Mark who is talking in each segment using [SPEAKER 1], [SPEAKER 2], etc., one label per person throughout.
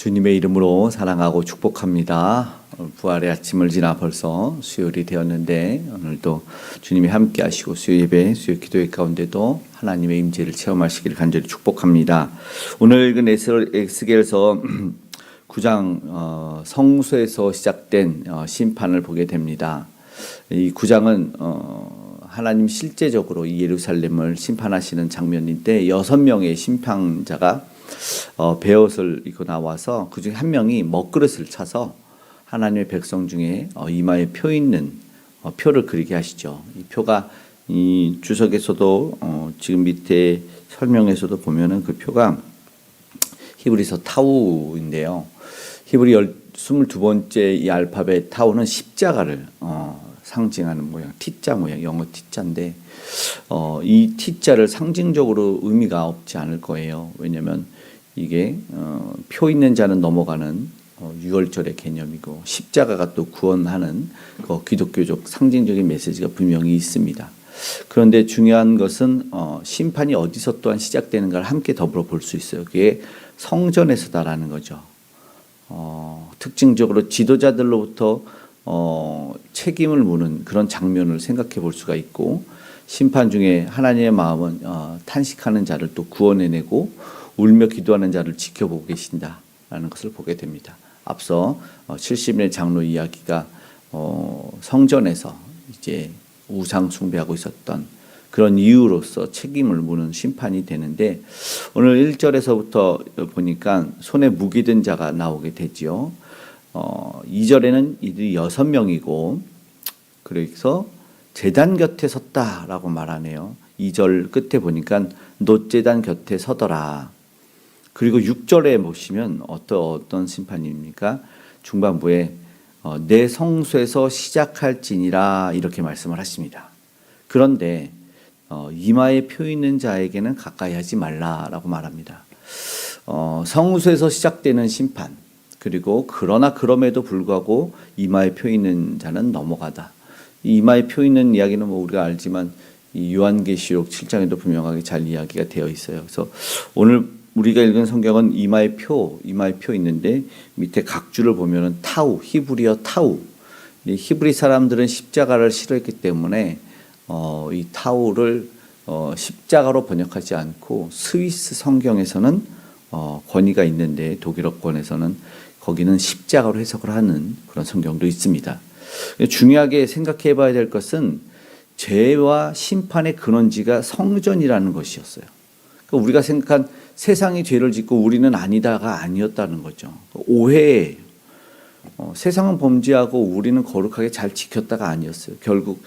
[SPEAKER 1] 주님의 이름으로 사랑하고 축복합니다. 부활의 아침을 지나 벌써 수요일이 되었는데 오늘도 주님이 함께 하시고 수요 예배, 수요 기도회 가운데도 하나님의 임재를 체험하시기를 간절히 축복합니다. 오늘 읽은 에스겔서 9장 성소에서 시작된 심판을 보게 됩니다. 이 9장은 하나님 실제적으로 이 예루살렘을 심판하시는 장면인데 6명의 심판자가 베옷을 입고 나와서 그중에 한 명이 먹그릇을 차서 하나님의 백성 중에 이마에 표 있는 표를 그리게 하시죠. 이 표가 이 주석에서도 지금 밑에 설명에서도 보면은 그 표가 히브리서 타우인데요. 히브리 22번째 이 알파벳 타우는 십자가를 상징하는 모양, T자 모양, 영어 T자인데 이 T자를 상징적으로 의미가 없지 않을 거예요. 왜냐하면 이게 표 있는 자는 넘어가는 유월절의 개념이고 십자가가 또 구원하는 기독교적 상징적인 메시지가 분명히 있습니다. 그런데 중요한 것은 심판이 어디서 또한 시작되는가를 함께 더불어 볼 수 있어요. 그게 성전에서다라는 거죠. 특징적으로 지도자들로부터 책임을 묻는 그런 장면을 생각해 볼 수가 있고 심판 중에 하나님의 마음은 탄식하는 자를 또 구원해내고 울며 기도하는 자를 지켜보고 계신다라는 것을 보게 됩니다. 앞서 70일 장로 이야기가 성전에서 이제 우상 숭배하고 있었던 그런 이유로서 책임을 묻는 심판이 되는데 오늘 1절에서부터 보니까 손에 무기 든 자가 나오게 되지요. 2절에는 이들이 6명이고 그래서 제단 곁에 섰다라고 말하네요. 2절 끝에 보니까 놋제단 곁에 서더라. 그리고 6절에 보시면 어떤 심판입니까? 중반부에 내 성소에서 시작할지니라 이렇게 말씀을 하십니다. 그런데 이마에 표 있는 자에게는 가까이 하지 말라라고 말합니다. 성소에서 시작되는 심판 그리고 그러나 그럼에도 불구하고 이마에 표 있는 자는 넘어가다. 이마에 표 있는 이야기는 우리가 알지만 이 요한계시록 7장에도 분명하게 잘 이야기가 되어 있어요. 그래서 오늘 우리가 읽은 성경은 이마에 표 있는데 밑에 각주를 보면은 타우, 히브리어 타우. 히브리 사람들은 십자가를 싫어했기 때문에 이 타우를 십자가로 번역하지 않고 스위스 성경에서는 권위가 있는데 독일어권에서는 거기는 십자가로 해석을 하는 그런 성경도 있습니다. 중요하게 생각해 봐야 될 것은 죄와 심판의 근원지가 성전이라는 것이었어요. 그러니까 우리가 생각한 세상이 죄를 짓고 우리는 아니다가 아니었다는 거죠. 오해예요. 세상은 범죄하고 우리는 거룩하게 잘 지켰다가 아니었어요. 결국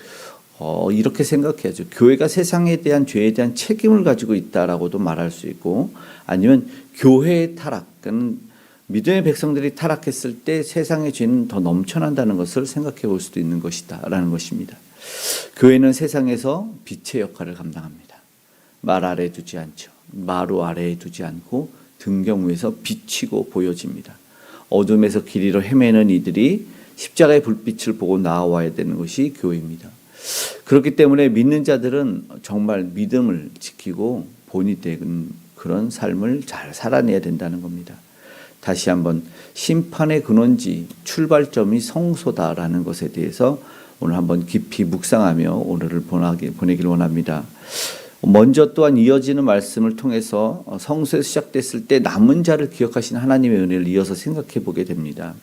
[SPEAKER 1] 이렇게 생각해야죠. 교회가 세상에 대한 죄에 대한 책임을 가지고 있다라고도 말할 수 있고 아니면 교회의 타락, 믿음의 백성들이 타락했을 때 세상의 죄는 더 넘쳐난다는 것을 생각해 볼 수도 있는 것이다라는 것입니다. 교회는 세상에서 빛의 역할을 감당합니다. 말 아래에 두지 않죠. 마루 아래에 두지 않고 등경 위에서 비치고 보여집니다. 어둠에서 길 잃어 헤매는 이들이 십자가의 불빛을 보고 나와야 되는 것이 교회입니다. 그렇기 때문에 믿는 자들은 정말 믿음을 지키고 본이 된 그런 삶을 잘 살아내야 된다는 겁니다. 다시 한번 심판의 근원지 출발점이 성소다라는 것에 대해서 오늘 한번 깊이 묵상하며 오늘을 보내길 원합니다. 먼저 또한 이어지는 말씀을 통해서 성소에서 시작됐을 때 남은 자를 기억하신 하나님의 은혜를 이어서 생각해 보게 됩니다.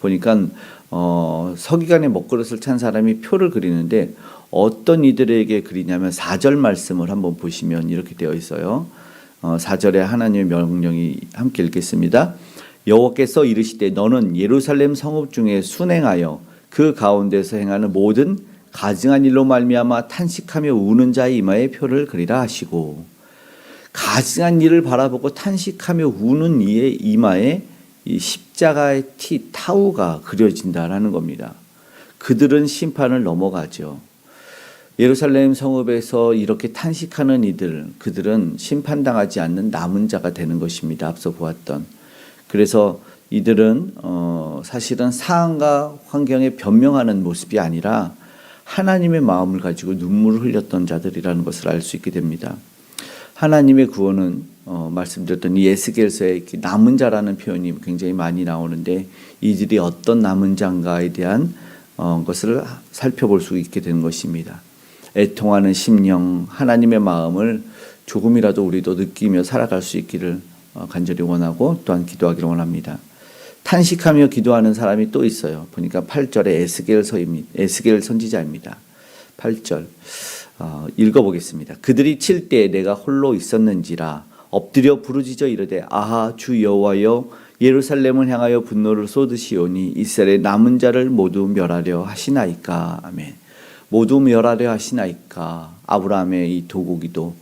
[SPEAKER 1] 보니까 서기관의 먹그릇을 찬 사람이 표를 그리는데 어떤 이들에게 그리냐면 4절 말씀을 한번 보시면 이렇게 되어 있어요. 4절에 하나님의 명령이 함께 읽겠습니다. 여호와께서 이르시되 너는 예루살렘 성읍 중에 순행하여 그 가운데서 행하는 모든 가증한 일로 말미암아 탄식하며 우는 자의 이마에 표를 그리라 하시고 가증한 일을 바라보고 탄식하며 우는 이의 이마에 이 십자가의 타우가 그려진다라는 겁니다. 그들은 심판을 넘어가죠. 예루살렘 성읍에서 이렇게 탄식하는 이들, 그들은 심판당하지 않는 남은 자가 되는 것입니다. 앞서 보았던. 그래서 이들은 사실은 상황과 환경에 변명하는 모습이 아니라 하나님의 마음을 가지고 눈물을 흘렸던 자들이라는 것을 알 수 있게 됩니다. 하나님의 구원은 말씀드렸던 이 에스겔서에 남은 자라는 표현이 굉장히 많이 나오는데 이들이 어떤 남은 자인가에 대한 것을 살펴볼 수 있게 되는 것입니다. 애통하는 심령, 하나님의 마음을 조금이라도 우리도 느끼며 살아갈 수 있기를 간절히 원하고 또한 기도하기를 원합니다. 탄식하며 기도하는 사람이 또 있어요. 보니까 8절에 에스겔 선지자입니다. 8절 읽어보겠습니다. 그들이 칠 때 내가 홀로 있었는지라 엎드려 부르짖어 이르되 아하 주 여호와여 예루살렘을 향하여 분노를 쏟으시오니 이스라엘의 남은 자를 모두 멸하려 하시나이까. 아멘. 모두 멸하려 하시나이까. 아브라함의 이 도곡이도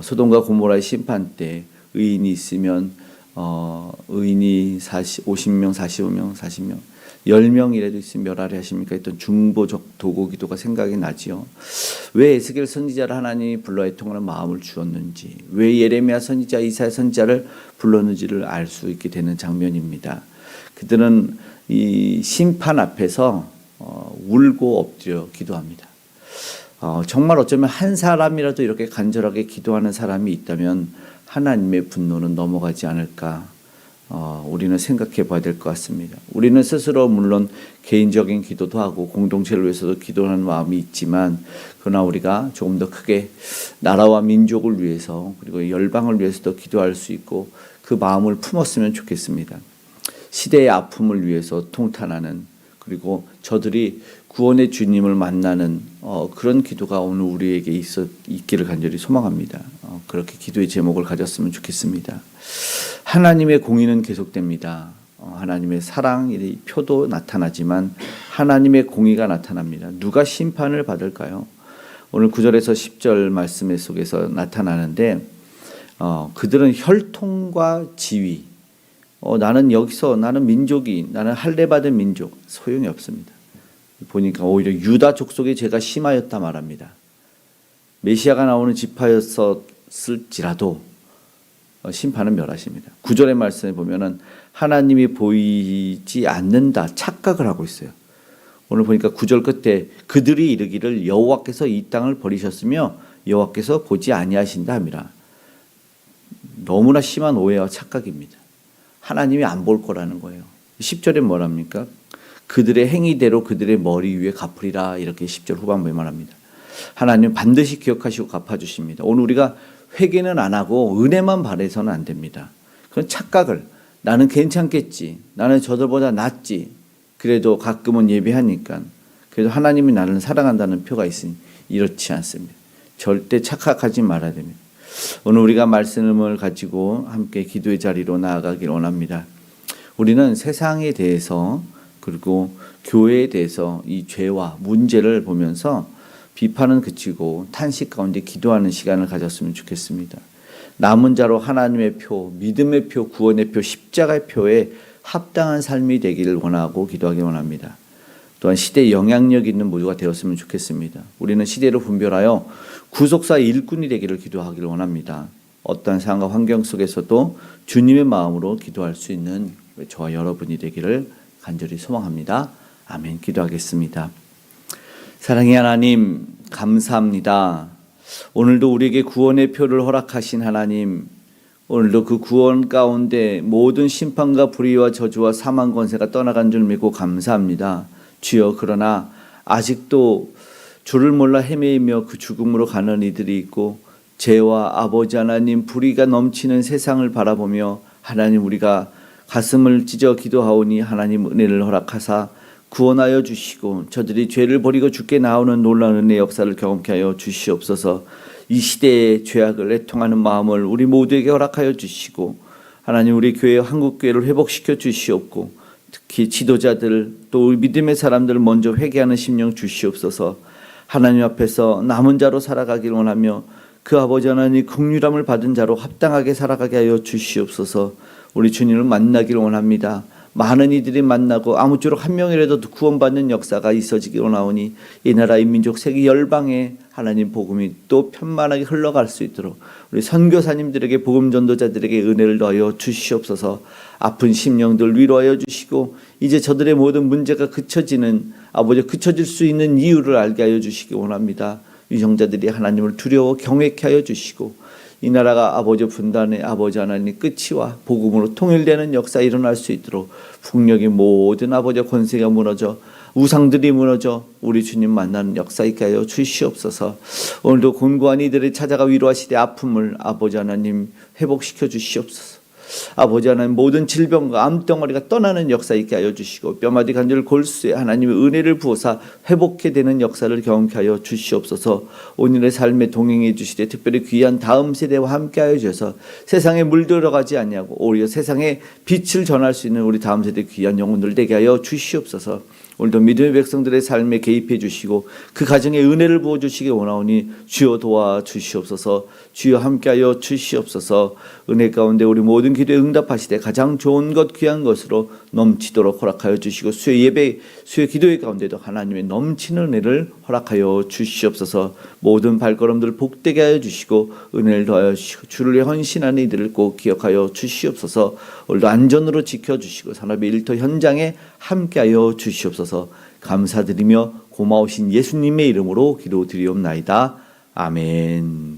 [SPEAKER 1] 소돔과 고모라의 심판 때 의인이 있으면 의인이 50명, 45명, 40명, 10명이라도 있으면 멸하려 하십니까? 했던 중보적 도곡기도가 생각이 나지요. 왜 에스겔 선지자를 하나님이 불러 애통하는 마음을 주었는지, 왜 예레미야 선지자, 이사야 선지자를 불렀는지를 알 수 있게 되는 장면입니다. 그들은 이 심판 앞에서 울고 엎드려 기도합니다. 정말 어쩌면 한 사람이라도 이렇게 간절하게 기도하는 사람이 있다면 하나님의 분노는 넘어가지 않을까 우리는 생각해 봐야 될 것 같습니다. 우리는 스스로 물론 개인적인 기도도 하고 공동체를 위해서도 기도하는 마음이 있지만 그러나 우리가 조금 더 크게 나라와 민족을 위해서 그리고 열방을 위해서도 기도할 수 있고 그 마음을 품었으면 좋겠습니다. 시대의 아픔을 위해서 통탄하는 그리고 저들이 구원의 주님을 만나는 그런 기도가 오늘 우리에게 있기를 간절히 소망합니다. 그렇게 기도의 제목을 가졌으면 좋겠습니다. 하나님의 공의는 계속됩니다. 하나님의 사랑의 표도 나타나지만 하나님의 공의가 나타납니다. 누가 심판을 받을까요? 오늘 9절에서 10절 말씀 속에서 나타나는데 그들은 혈통과 지위 나는 민족이 나는 할례받은 민족 소용이 없습니다. 보니까 오히려 유다 족속의 죄가 심하였다 말합니다. 메시아가 나오는 지파였을지라도 심판은 멸하십니다. 9절의 말씀에 보면은 하나님이 보이지 않는다 착각을 하고 있어요. 오늘 보니까 9절 끝에 그들이 이르기를 여호와께서 이 땅을 버리셨으며 여호와께서 보지 아니하신다 합니다. 너무나 심한 오해와 착각입니다. 하나님이 안 볼 거라는 거예요. 10절에 뭐랍니까? 그들의 행위대로 그들의 머리 위에 갚으리라 이렇게 10절 후반부에 말합니다. 하나님 반드시 기억하시고 갚아주십니다. 오늘 우리가 회개는 안 하고 은혜만 바라서는 안 됩니다. 그런 착각을 나는 괜찮겠지. 나는 저들보다 낫지. 그래도 가끔은 예배하니까. 그래도 하나님이 나를 사랑한다는 표가 있으니 이렇지 않습니다. 절대 착각하지 말아야 됩니다. 오늘 우리가 말씀을 가지고 함께 기도의 자리로 나아가길 원합니다. 우리는 세상에 대해서 그리고 교회에 대해서 이 죄와 문제를 보면서 비판은 그치고 탄식 가운데 기도하는 시간을 가졌으면 좋겠습니다. 남은 자로 하나님의 표, 믿음의 표, 구원의 표, 십자가의 표에 합당한 삶이 되기를 원하고 기도하기 원합니다. 또한 시대에 영향력 있는 모두가 되었으면 좋겠습니다. 우리는 시대로 분별하여 구속사 일꾼이 되기를 기도하기를 원합니다. 어떠한 상황과 환경 속에서도 주님의 마음으로 기도할 수 있는 저와 여러분이 되기를 간절히 소망합니다. 아멘. 기도하겠습니다. 사랑의 하나님 감사합니다. 오늘도 우리에게 구원의 표를 허락하신 하나님, 오늘도 그 구원 가운데 모든 심판과 불의와 저주와 사망 권세가 떠나간 줄 믿고 감사합니다. 주여, 그러나 아직도 주를 몰라 헤매이며 그 죽음으로 가는 이들이 있고 죄와 아버지 하나님 불의가 넘치는 세상을 바라보며 하나님 우리가 가슴을 찢어 기도하오니 하나님 은혜를 허락하사 구원하여 주시고 저들이 죄를 버리고 주께 나오는 놀라운 은혜의 역사를 경험케 하여 주시옵소서. 이 시대의 죄악을 애통하는 마음을 우리 모두에게 허락하여 주시고 하나님 우리 교회 한국교회를 회복시켜 주시옵고 특히 지도자들 또 믿음의 사람들을 먼저 회개하는 심령 주시옵소서. 하나님 앞에서 남은 자로 살아가길 원하며 그 아버지 하나님 긍휼함을 받은 자로 합당하게 살아가게 하여 주시옵소서. 우리 주님을 만나길 원합니다. 많은 이들이 만나고 아무쪼록 한 명이라도 구원받는 역사가 있어지길 원하오니 이 나라 이 민족 세계 열방에 하나님 복음이 또 편만하게 흘러갈 수 있도록 우리 선교사님들에게 복음 전도자들에게 은혜를 더하여 주시옵소서. 아픈 심령들 위로하여 주시고 이제 저들의 모든 문제가 그쳐질 수 있는 이유를 알게 하여 주시기 원합니다. 유정자들이 하나님을 두려워 경외케 하여 주시고 이 나라가 아버지 분단의 아버지 하나님 끝이와 복음으로 통일되는 역사 일어날 수 있도록 북녘의 모든 아버지 권세가 무너져 우상들이 무너져 우리 주님 만나는 역사 있게 하여 주시옵소서. 오늘도 곤고한 이들을 찾아가 위로하시되 아픔을 아버지 하나님 회복시켜 주시옵소서. 아버지 하나님 모든 질병과 암덩어리가 떠나는 역사 있게 하여 주시고 뼈마디 관절 골수에 하나님의 은혜를 부어사 회복해 되는 역사를 경험케 하여 주시옵소서. 오늘의 삶에 동행해 주시되 특별히 귀한 다음 세대와 함께 하여 주셔서 세상에 물들어가지 아니하고 오히려 세상에 빛을 전할 수 있는 우리 다음 세대 귀한 영혼들 되게 하여 주시옵소서. 오늘도 믿음의 백성들의 삶에 개입해 주시고 그 가정에 은혜를 부어주시기 원하오니 주여 도와주시옵소서. 주여 함께하여 주시옵소서. 은혜 가운데 우리 모든 기도에 응답하시되 가장 좋은 것 귀한 것으로 넘치도록 허락하여 주시고 수요 예배 수요 기도회 가운데도 하나님의 넘치는 은혜를 허락하여 주시옵소서. 모든 발걸음들 복되게 하여 주시고 은혜를 더하여 주시고 주를 위해 헌신하는 이들을 꼭 기억하여 주시옵소서. 오늘도 안전으로 지켜주시고 산업의 일터 현장에 함께하여 주시옵소서. 감사드리며 고마우신 예수님의 이름으로 기도드리옵나이다. 아멘.